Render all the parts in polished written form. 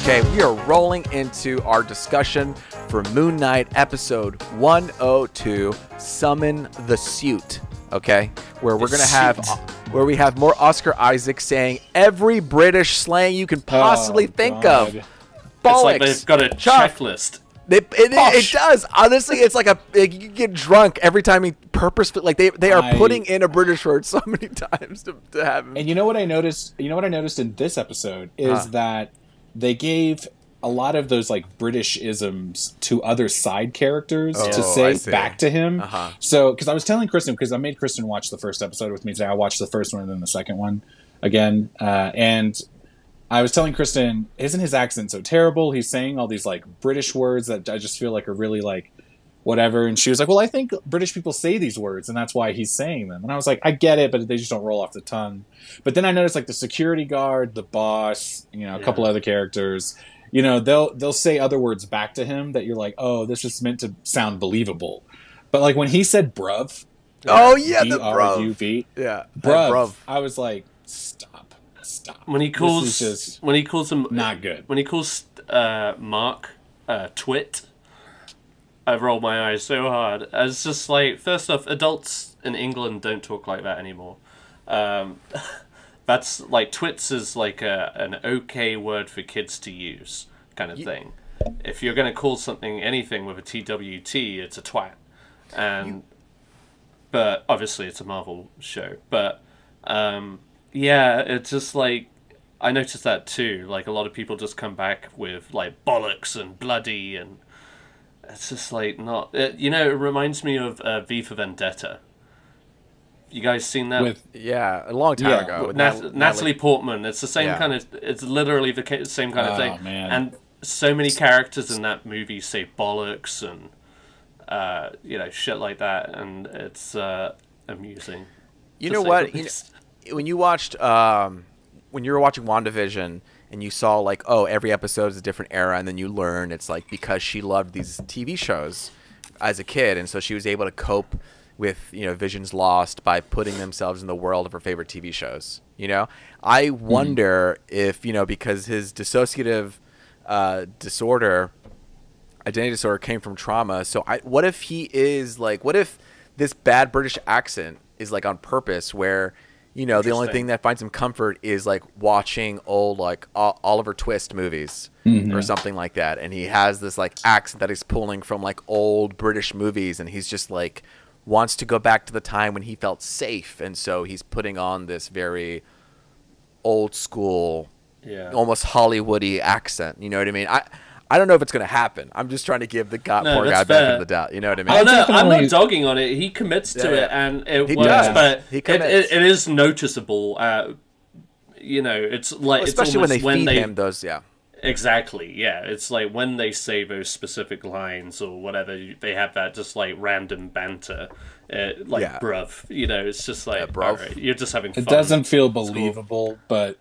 Okay, we are rolling into our discussion for Moon Knight episode 102, Summon the Suit. Okay, where we're gonna have, where we have more Oscar Isaac saying every British slang you can possibly think of. Bollocks. It's like they've got a checklist. It does. Honestly, it's like you get drunk every time he purposefully, like they are putting in a British word so many times to have him. And you know what I noticed? You know what I noticed in this episode is that they gave a lot of those like British isms to other side characters to say back to him. So, because I was telling Kristen, because I made Kristen watch the first episode with me today. I watched the first one and then the second one again, and I was telling Kristen, isn't his accent so terrible? He's saying all these like British words that I just feel like are really like whatever. And she was like, well, I think British people say these words and that's why he's saying them. And I was like, I get it, but they just don't roll off the tongue. But then I noticed like the security guard, the boss, you know, a couple other characters, you know, they'll say other words back to him that you're like, oh, this is meant to sound believable. But like when he said bruv, the bruv. Yeah, bruv. I was like, stop. When he calls him not good. When he calls Mark twit, I roll my eyes so hard. It's just like, first off, adults in England don't talk like that anymore. That's like, twits is like an okay word for kids to use kind of thing. If you're going to call something anything with a TWT, it's a twat. But obviously it's a Marvel show. But yeah, it's just like, I noticed that too. Like, a lot of people just come back with like bollocks and bloody, and it's just like not. You know, it reminds me of V for Vendetta. You guys seen that? A long time ago. With Natalie Portman. It's the same kind of. It's literally the same kind of thing. Man. And so many characters in that movie say bollocks and you know, shit like that, and it's amusing. You know what? When you watched, when you were watching WandaVision and you saw like, oh, every episode is a different era, and then you learn it's like because she loved these TV shows as a kid, and so she was able to cope with, you know, Vision's lost by putting themselves in the world of her favorite TV shows. You know, I wonder if, you know, because his dissociative identity disorder came from trauma. So what if he is like, what if this bad British accent is like on purpose, where, you know, the only thing that finds him comfort is like watching old like Oliver Twist movies or something like that, and he has this like accent that he's pulling from like old British movies, and he's just like wants to go back to the time when he felt safe, and so he's putting on this very old school, almost Hollywoody accent. You know what I mean? I don't know if it's going to happen. I'm just trying to give the poor guy benefit of the doubt. You know what I mean? Oh, no, I'm not dogging on it. He commits to it, and it works. But it is noticeable. You know, it's like, especially it's when they feed him those. Exactly. Yeah, it's like when they say those specific lines or whatever, they have that just like random banter, like bruv. You know, it's just like, all right, you're just having fun. It doesn't feel believable, but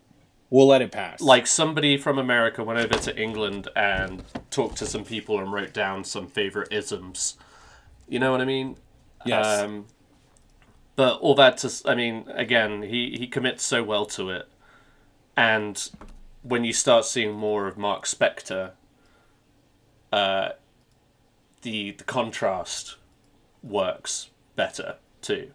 we'll let it pass. Like somebody from America went over to England and talked to some people and wrote down some favorite isms. You know what I mean? Yes. But all that I mean, again, he commits so well to it. And when you start seeing more of Mark Spector, the contrast works better too.